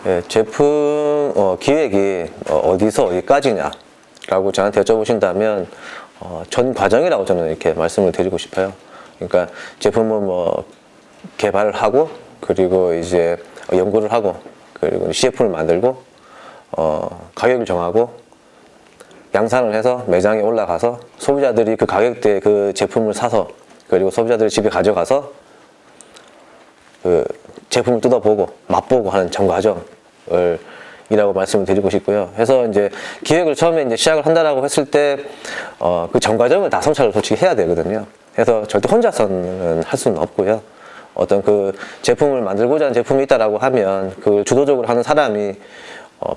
예, 제품 기획이 어디서 어디까지냐 라고 저한테 여쭤보신다면 전 과정이라고 저는 이렇게 말씀을 드리고 싶어요. 그러니까 제품을 뭐 개발을 하고, 그리고 이제 연구를 하고, 그리고 CF를 만들고, 가격을 정하고, 양산을 해서 매장에 올라가서 소비자들이 그 가격대에 그 제품을 사서, 그리고 소비자들이 집에 가져가서 그 제품을 뜯어보고 맛보고 하는 전 과정을 이라고 말씀을 드리고 싶고요. 해서 이제 기획을 처음에 이제 시작을 한다라고 했을 때 그 전 과정을 다 성찰을 솔직히 해야 되거든요. 그래서 절대 혼자서는 할 수는 없고요. 어떤 그 제품을 만들고자 하는 제품이 있다라고 하면 그 주도적으로 하는 사람이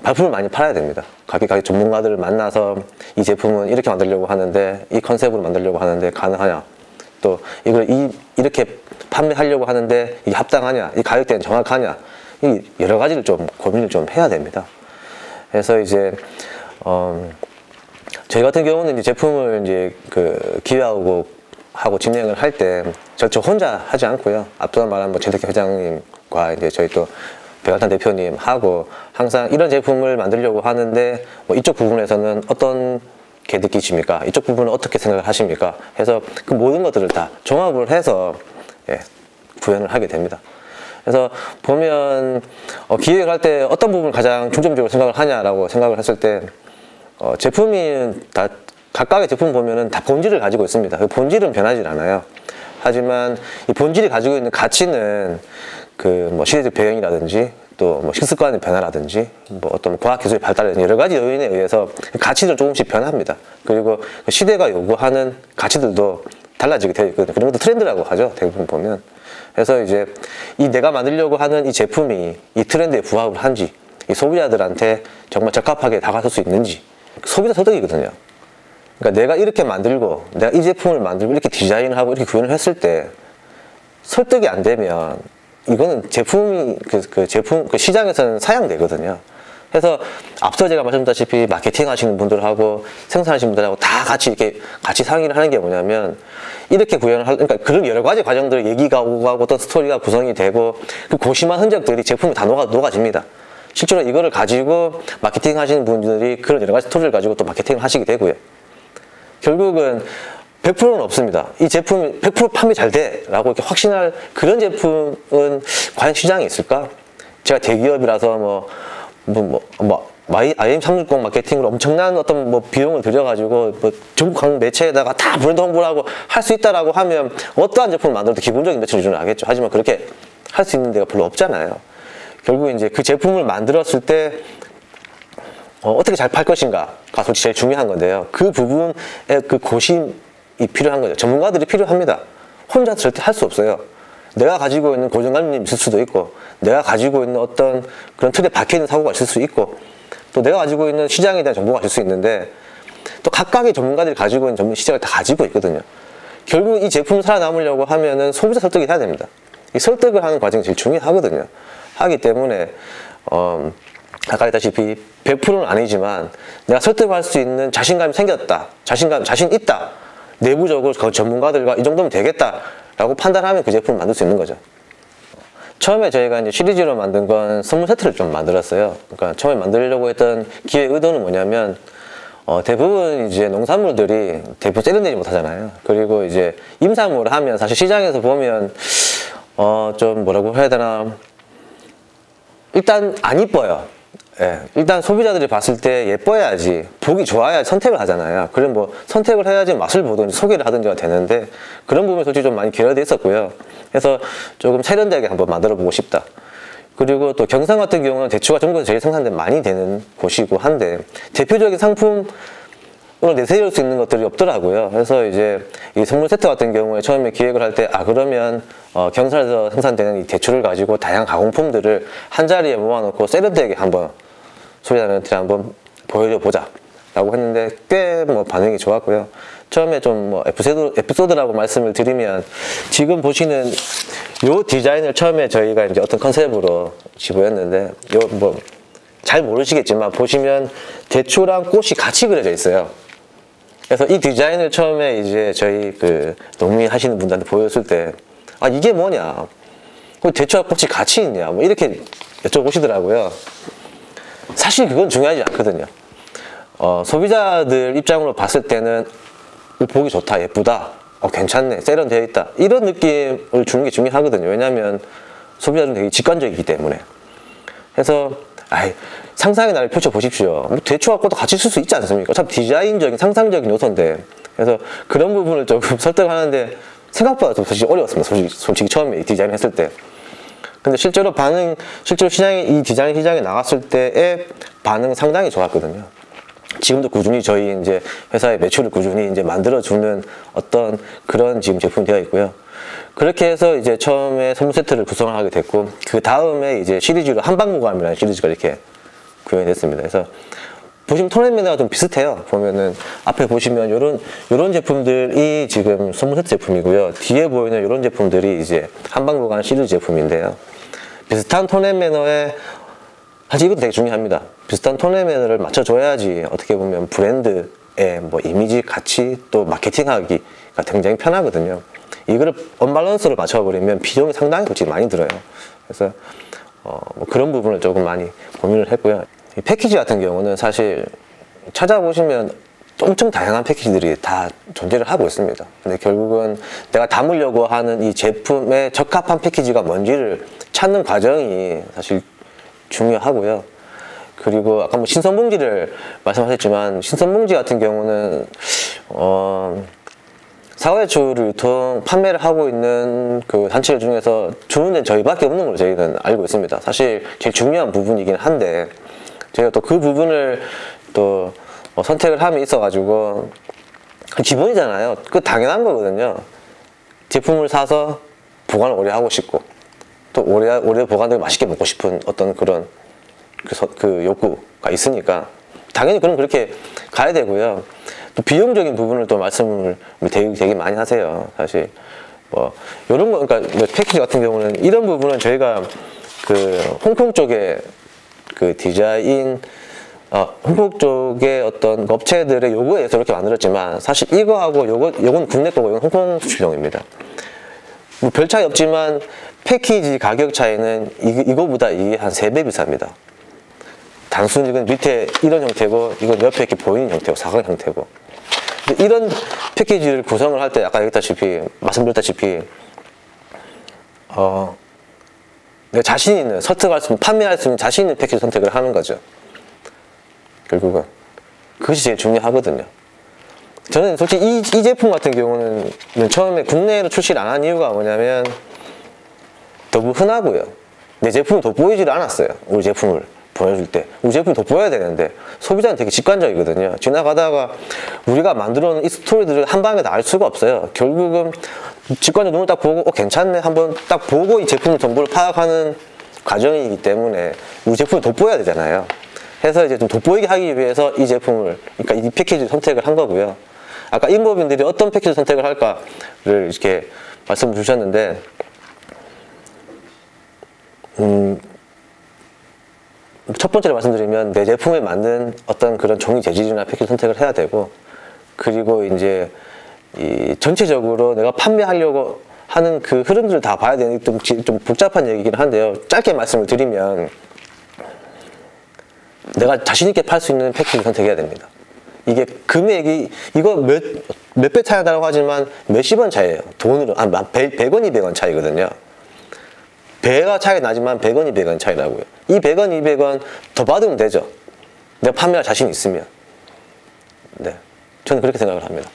발품을 많이 팔아야 됩니다. 가격 전문가들을 만나서 이 제품은 이렇게 만들려고 하는데, 이 컨셉으로 만들려고 하는데 가능하냐, 또 이걸 이렇게 판매하려고 하는데 이게 합당하냐, 이 가격대는 정확하냐, 이 여러 가지를 좀 고민을 좀 해야 됩니다. 그래서 이제 저희 같은 경우는 이제 제품을 이제 그 기획하고 진행을 할 때 저 혼자 하지 않고요. 앞서 말한 뭐 최덕기 회장님과 이제 저희 또 백알탄 대표님 하고 항상 이런 제품을 만들려고 하는데 뭐 이쪽 부분에서는 어떤 게 느끼십니까? 이쪽 부분은 어떻게 생각을 하십니까? 해서 그 모든 것들을 다 종합을 해서 구현을 하게 됩니다. 그래서 보면 기획을 할 때 어떤 부분을 가장 중점적으로 생각을 하냐라고 생각을 했을 때 제품이 다 각각의 제품 보면은 다 본질을 가지고 있습니다. 그 본질은 변하지 않아요. 하지만 이 본질이 가지고 있는 가치는 그 뭐 시대적 배경이라든지 또 뭐 식습관의 변화라든지 뭐 어떤 과학기술의 발달이라든지 여러 가지 요인에 의해서 가치도 조금씩 변합니다. 그리고 시대가 요구하는 가치들도 달라지게 되어 있거든요. 그런 것도 트렌드라고 하죠. 대부분 보면. 그래서 이제 이 내가 만들려고 하는 이 제품이 이 트렌드에 부합을 한지, 이 소비자들한테 정말 적합하게 다가설 수 있는지, 소비자 설득이거든요. 그러니까 내가 이렇게 만들고 내가 이 제품을 만들고 이렇게 디자인을 하고 이렇게 구현을 했을 때 설득이 안 되면 이거는 제품이 그 시장에서는 사양되거든요. 그래서 앞서 제가 말씀드렸다시피 마케팅 하시는 분들하고 생산하시는 분들하고 다 같이 상의를 하는 게 뭐냐면, 이렇게 구현을 그러니까 그런 여러 가지 과정들, 얘기가 오고 가고 어떤 스토리가 구성이 되고 그 고심한 흔적들이 제품에 다 녹아집니다. 실제로 이거를 가지고 마케팅 하시는 분들이 그런 여러 가지 스토리를 가지고 또 마케팅을 하시게 되고요. 결국은 100%는 없습니다. 이 제품이 100% 판매 잘 돼 라고 이렇게 확신할 그런 제품은 과연 시장에 있을까? 제가 대기업이라서 IM360 마케팅으로 엄청난 어떤 뭐 비용을 들여가지고 뭐 전국 각 매체에다가 다 브랜드 홍보를 하고 할 수 있다라고 하면 어떠한 제품을 만들어도 기본적인 매출 기준을 하겠죠. 하지만 그렇게 할 수 있는 데가 별로 없잖아요. 결국 이제 그 제품을 만들었을 때 어떻게 잘 팔 것인가가 솔직히 제일 중요한 건데요. 그 부분에 그 고심이 필요한 거죠. 전문가들이 필요합니다. 혼자서 절대 할 수 없어요. 내가 가지고 있는 고정관념이 있을 수도 있고, 내가 가지고 있는 어떤 그런 틀에 박혀있는 사고가 있을 수 있고, 또 내가 가지고 있는 시장에 대한 정보가 있을 수 있는데, 또 각각의 전문가들이 가지고 있는 전문 시장을 다 가지고 있거든요. 결국 이 제품을 살아남으려고 하면은 소비자 설득이 해야 됩니다. 이 설득을 하는 과정이 제일 중요하거든요. 하기 때문에 아까 했다시피 100%는 아니지만 내가 설득할 수 있는 자신감이 생겼다, 자신 있다, 내부적으로 그 전문가들과 이 정도면 되겠다 라고 판단하면 그 제품을 만들 수 있는 거죠. 처음에 저희가 이제 시리즈로 만든 건 선물 세트를 좀 만들었어요. 그러니까 처음에 만들려고 했던 기획 의도는 뭐냐면, 대부분 이제 농산물들이 대부분 세련되지 못하잖아요. 그리고 이제 임산물을 하면 사실 시장에서 보면 좀 뭐라고 해야 되나, 일단 안 이뻐요. 예, 일단 소비자들이 봤을 때 예뻐야지, 보기 좋아야 선택을 하잖아요. 그럼 뭐 선택을 해야지 맛을 보든지 소개를 하든지가 되는데, 그런 부분이 솔직히 좀 많이 결여돼 있었고요. 그래서 조금 세련되게 한번 만들어 보고 싶다. 그리고 또 경상 같은 경우는 대추가 전국에서 제일 생산된 많이 되는 곳이고 한데, 대표적인 상품으로 내세울 수 있는 것들이 없더라고요. 그래서 이제 이 선물 세트 같은 경우에 처음에 기획을 할 때, 그러면 경상에서 생산되는 이 대추를 가지고 다양한 가공품들을 한 자리에 모아놓고 세련되게 한번 소비자들한테 한번 보여줘 보자 라고 했는데, 꽤 뭐 반응이 좋았고요. 처음에 좀 뭐 에피소드라고 말씀을 드리면, 지금 보시는 요 디자인을 처음에 저희가 이제 어떤 컨셉으로 지부했는데, 요 뭐 잘 모르시겠지만 보시면 대추랑 꽃이 같이 그려져 있어요. 그래서 이 디자인을 처음에 이제 저희 그 농민 하시는 분들한테 보였을 때, 이게 뭐냐, 대추와 꽃이 같이 있냐, 뭐 이렇게 여쭤보시더라고요. 사실 그건 중요하지 않거든요. 소비자들 입장으로 봤을 때는 보기 좋다, 예쁘다, 괜찮네, 세련되어 있다, 이런 느낌을 주는 게 중요하거든요. 왜냐하면 소비자들은 되게 직관적이기 때문에. 그래서 상상의 나를 펼쳐보십시오. 뭐 대충 갖고도 같이 쓸 수 있지 않습니까? 어차피 디자인적인 상상적인 요소인데. 그래서 그런 부분을 조금 설득하는데 생각보다 좀 사실 어려웠습니다. 솔직히 처음에 디자인 했을 때. 근데 실제로 시장에, 이 디자인 시장에 나갔을 때의 반응은 상당히 좋았거든요. 지금도 꾸준히 저희 이제 회사의 매출을 꾸준히 이제 만들어주는 어떤 그런 지금 제품이 되어 있고요. 그렇게 해서 이제 처음에 선물 세트를 구성을 하게 됐고, 그 다음에 이제 시리즈로 한방무감이라는 시리즈가 이렇게 구현이 됐습니다. 그래서 보시면 톤앤 매너가 좀 비슷해요. 보면은 앞에 보시면 요런 제품들이 지금 선물 세트 제품이고요. 뒤에 보이는 요런 제품들이 이제 한방무감 시리즈 제품인데요. 비슷한 톤앤 매너에, 사실 이것도 되게 중요합니다. 비슷한 톤앤 매너를 맞춰줘야지 어떻게 보면 브랜드의 뭐 이미지, 가치, 또 마케팅하기가 굉장히 편하거든요. 이거를 언밸런스를 맞춰버리면 비용이 상당히 솔직히 많이 들어요. 그래서 뭐 그런 부분을 조금 많이 고민을 했고요. 이 패키지 같은 경우는 사실 찾아보시면 엄청 다양한 패키지들이 다 존재를 하고 있습니다. 근데 결국은 내가 담으려고 하는 이 제품에 적합한 패키지가 뭔지를 찾는 과정이 사실 중요하고요. 그리고 아까 뭐 신선봉지를 말씀하셨지만, 신선봉지 같은 경우는 사과배추를 유통 판매를 하고 있는 그 단체들 중에서 주는 데는 저희밖에 없는 걸로 저희는 알고 있습니다. 사실 제일 중요한 부분이긴 한데, 저희가 또 그 부분을 또 선택을 함에 있어가지고, 기본이잖아요. 그 당연한 거거든요. 제품을 사서 보관을 오래 하고 싶고, 또 오래 보관되고 맛있게 먹고 싶은 어떤 그런 그 욕구가 있으니까 당연히 그렇게 가야 되고요. 또 비용적인 부분을 또 말씀을 되게 많이 하세요. 사실 뭐 이런 거, 그러니까 뭐 패키지 같은 경우는 이런 부분은 저희가 그 홍콩 쪽에 그 디자인 홍콩 쪽의 어떤 업체들의 요구에 의해서 이렇게 만들었지만, 사실 이거하고 요건 국내 거고 이건 홍콩 수출용입니다. 뭐 별 차이 없지만 패키지 가격 차이는 이거보다 이게 한 3배 비쌉니다. 단순히 이건 밑에 이런 형태고, 이건 옆에 이렇게 보이는 형태고, 사각 형태고. 이런 패키지를 구성을 할 때 아까 말씀드렸다시피 내가 자신 있는, 설득할 수 있는, 판매할 수 있는 자신 있는 패키지 선택을 하는 거죠. 결국은 그것이 제일 중요하거든요. 저는 솔직히 이 제품 같은 경우는 처음에 국내로 출시를 안 한 이유가 뭐냐면 너무 흔하고요. 내 제품이 돋보이지를 않았어요. 우리 제품을 보여줄 때 우리 제품이 돋보여야 되는데 소비자는 되게 직관적이거든요. 지나가다가 우리가 만들어 놓은 이 스토리들을 한 방에 다 알 수가 없어요. 결국은 직관적 눈을 딱 보고 괜찮네 한번 딱 보고 이 제품 정보를 파악하는 과정이기 때문에 우리 제품이 돋보여야 되잖아요. 해서 이제 좀 돋보이게 하기 위해서 이 제품을, 그러니까 이 패키지를 선택을 한 거고요. 아까 임법인들이 어떤 패키지 선택을 할까를 이렇게 말씀을 주셨는데, 첫 번째로 말씀드리면 내 제품에 맞는 어떤 그런 종이 재질이나 패키지 선택을 해야 되고, 그리고 이제 이 전체적으로 내가 판매하려고 하는 그 흐름들을 다 봐야 되는 좀 복잡한 얘기긴 한데요. 짧게 말씀을 드리면 내가 자신있게 팔 수 있는 패키지 선택해야 됩니다. 이게 금액이 이거 몇 배 차이 나다고 하지만 몇십 원 차이예요. 돈으로 100원, 200원 차이거든요. 배가 차이 나지만 100원, 200원 차이 나고요. 이 100원, 200원 더 받으면 되죠. 내가 판매할 자신이 있으면. 네, 저는 그렇게 생각을 합니다.